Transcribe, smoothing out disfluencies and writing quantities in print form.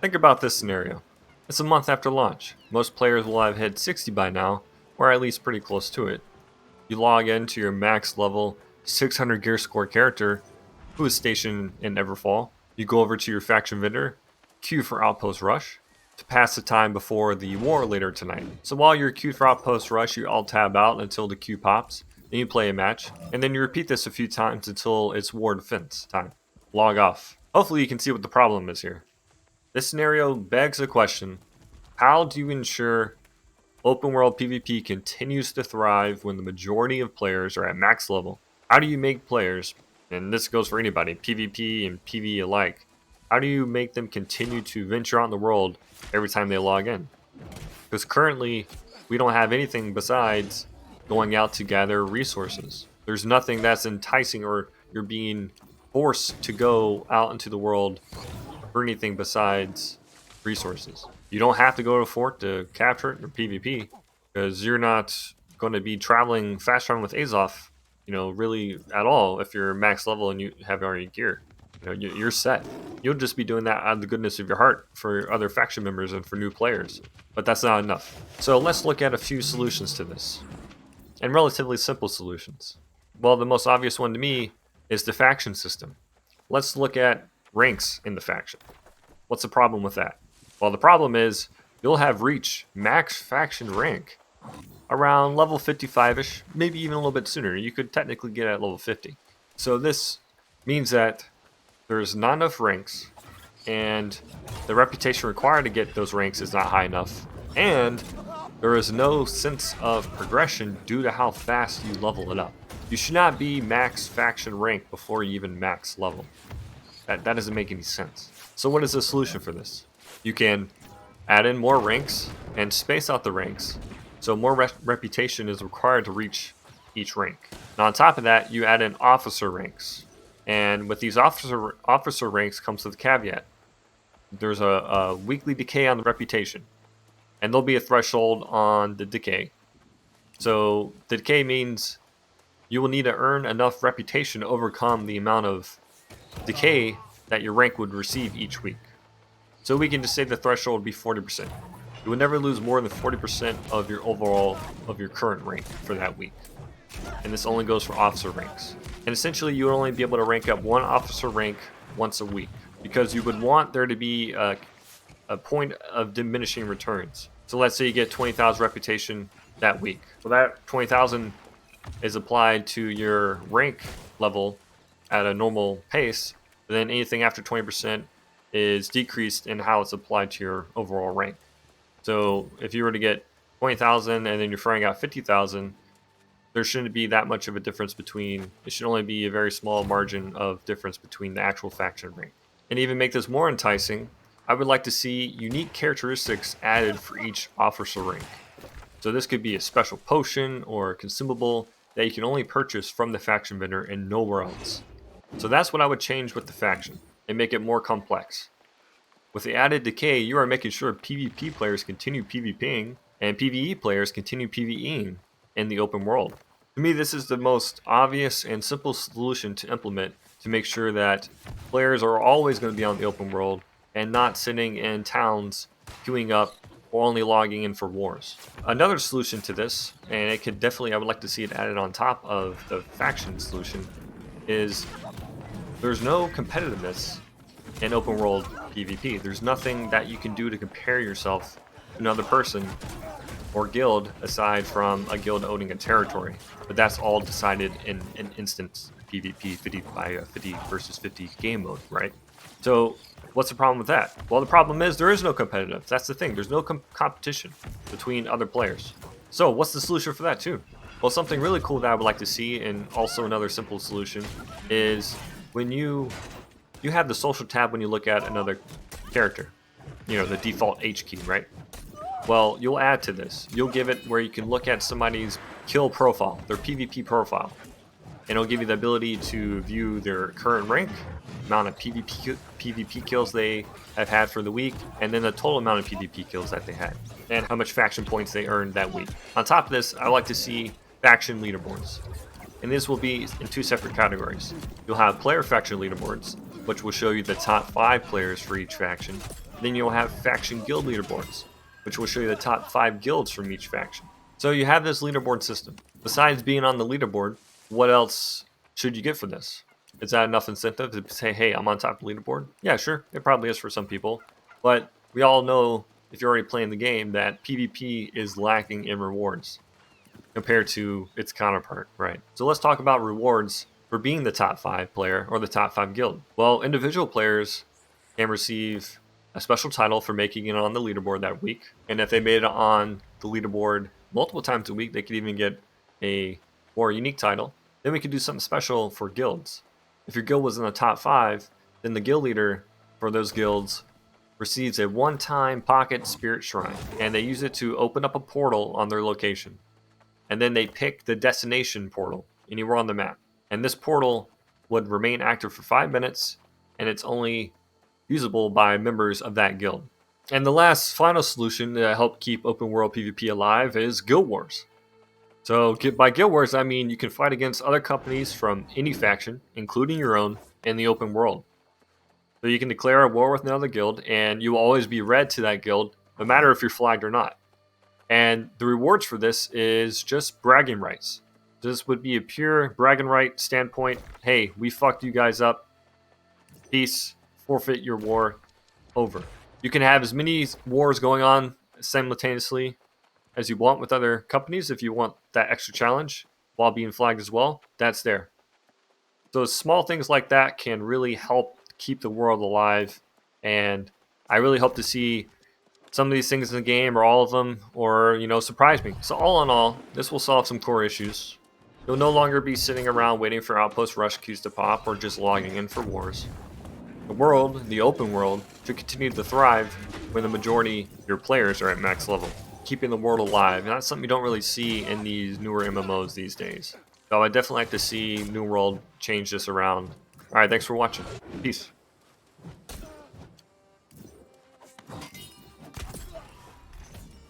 Think about this scenario. It's a month after launch. Most players will have hit 60 by now, or at least pretty close to it. You log into your max level 600 gear score character, who is stationed in Everfall. You go over to your faction vendor, queue for Outpost Rush, to pass the time before the war later tonight. So while you're queued for Outpost Rush, you alt tab out until the queue pops, then you play a match, and then you repeat this a few times until it's war defense time. Log off. Hopefully you can see what the problem is here. This scenario begs the question, how do you ensure open world PvP continues to thrive when the majority of players are at max level? How do you make players, and this goes for anybody, PvP and PvE alike, how do you make them continue to venture out in the world every time they log in? Because currently, we don't have anything besides going out to gather resources. There's nothing that's enticing, or you're being forced to go out into the world for anything besides resources. You don't have to go to a fort to capture it or PvP, because you're not going to be fast traveling with Azov, really at all if you're max level and you have already gear. You're set. You'll just be doing that out of the goodness of your heart for other faction members and for new players. But that's not enough. So let's look at a few solutions to this. And relatively simple solutions. Well, the most obvious one to me is the faction system. Let's look at ranks in the faction. What's the problem with that? Well, the problem is you'll have reach max faction rank around level 55-ish, maybe even a little bit sooner. You could technically get at level 50. So this means that there's not enough ranks, and the reputation required to get those ranks is not high enough, and there is no sense of progression due to how fast you level it up. You should not be max faction rank before you even max level. That doesn't make any sense. So what is the solution for this? You can add in more ranks and space out the ranks, so more reputation is required to reach each rank. Now on top of that, you add in officer ranks. And with these officer ranks comes with a caveat. There's a weekly decay on the reputation, and there'll be a threshold on the decay. So the decay means you will need to earn enough reputation to overcome the amount of decay that your rank would receive each week. So we can just say the threshold would be 40%. You would never lose more than 40% of your current rank for that week. And this only goes for officer ranks. And essentially you would only be able to rank up one officer rank once a week, because you would want there to be a point of diminishing returns. So let's say you get 20,000 reputation that week. Well, that 20,000 is applied to your rank level at a normal pace, but then anything after 20% is decreased in how it's applied to your overall rank. So if you were to get 20,000 and then you're throwing out 50,000, there shouldn't be that much of a difference between, it should only be a very small margin of difference between the actual faction rank. And even make this more enticing, I would like to see unique characteristics added for each officer rank. So this could be a special potion or a consumable that you can only purchase from the faction vendor and nowhere else. So that's what I would change with the faction and make it more complex. With the added decay, you are making sure PvP players continue PvPing and PvE players continue PvEing in the open world. To me, this is the most obvious and simple solution to implement to make sure that players are always going to be on the open world and not sitting in towns queuing up or only logging in for wars. Another solution to this, and I would like to see it added on top of the faction solution, is there's no competitiveness in open world PvP. There's nothing that you can do to compare yourself to another person or guild aside from a guild owning a territory, but that's all decided in an instant PvP 50 by 50 versus 50 game mode, right? So what's the problem with that? Well, the problem is there is no competitive. That's the thing. There's no competition between other players. So what's the solution for that too? Well, something really cool that I would like to see, and also another simple solution, is when you have the social tab when you look at another character, the default H key, right? Well, you'll add to this. You'll give it where you can look at somebody's kill profile, their PvP profile. And it'll give you the ability to view their current rank, amount of PvP kills they have had for the week, and then the total amount of PvP kills that they had, and how much faction points they earned that week. On top of this, I like to see faction leaderboards. And this will be in two separate categories. You'll have player faction leaderboards, which will show you the top 5 players for each faction. Then you'll have faction guild leaderboards, which will show you the top 5 guilds from each faction. So you have this leaderboard system. Besides being on the leaderboard, what else should you get for this? Is that enough incentive to say, hey, I'm on top of the leaderboard? Yeah, sure, it probably is for some people. But we all know, if you're already playing the game, that PvP is lacking in rewards compared to its counterpart, right? So let's talk about rewards for being the top 5 player or the top 5 guild. Well, individual players can receive a special title for making it on the leaderboard that week. And if they made it on the leaderboard multiple times a week, they could even get a more unique title. Then we could do something special for guilds. If your guild was in the top 5, then the guild leader for those guilds receives a one-time pocket spirit shrine, and they use it to open up a portal on their location. And then they pick the destination portal anywhere on the map. And this portal would remain active for 5 minutes, and it's only usable by members of that guild. And the last final solution to help keep open world PvP alive is guild wars. So by guild wars, I mean you can fight against other companies from any faction, including your own, in the open world. So you can declare a war with another guild, and you will always be red to that guild, no matter if you're flagged or not. And the rewards for this is just bragging rights. This would be a pure bragging right standpoint. Hey, we fucked you guys up. Peace. Forfeit your war. Over. You can have as many wars going on simultaneously as you want with other companies if you want that extra challenge while being flagged as well. That's there. So small things like that can really help keep the world alive, and I really hope to see some of these things in the game, or all of them, or surprise me. So all in all, this will solve some core issues. You'll no longer be sitting around waiting for outpost rush queues to pop or just logging in for wars. The world, the open world, should continue to thrive when the majority of your players are at max level, keeping the world alive. And that's something you don't really see in these newer MMOs these days. So I definitely like to see New World change this around. Alright, thanks for watching. Peace.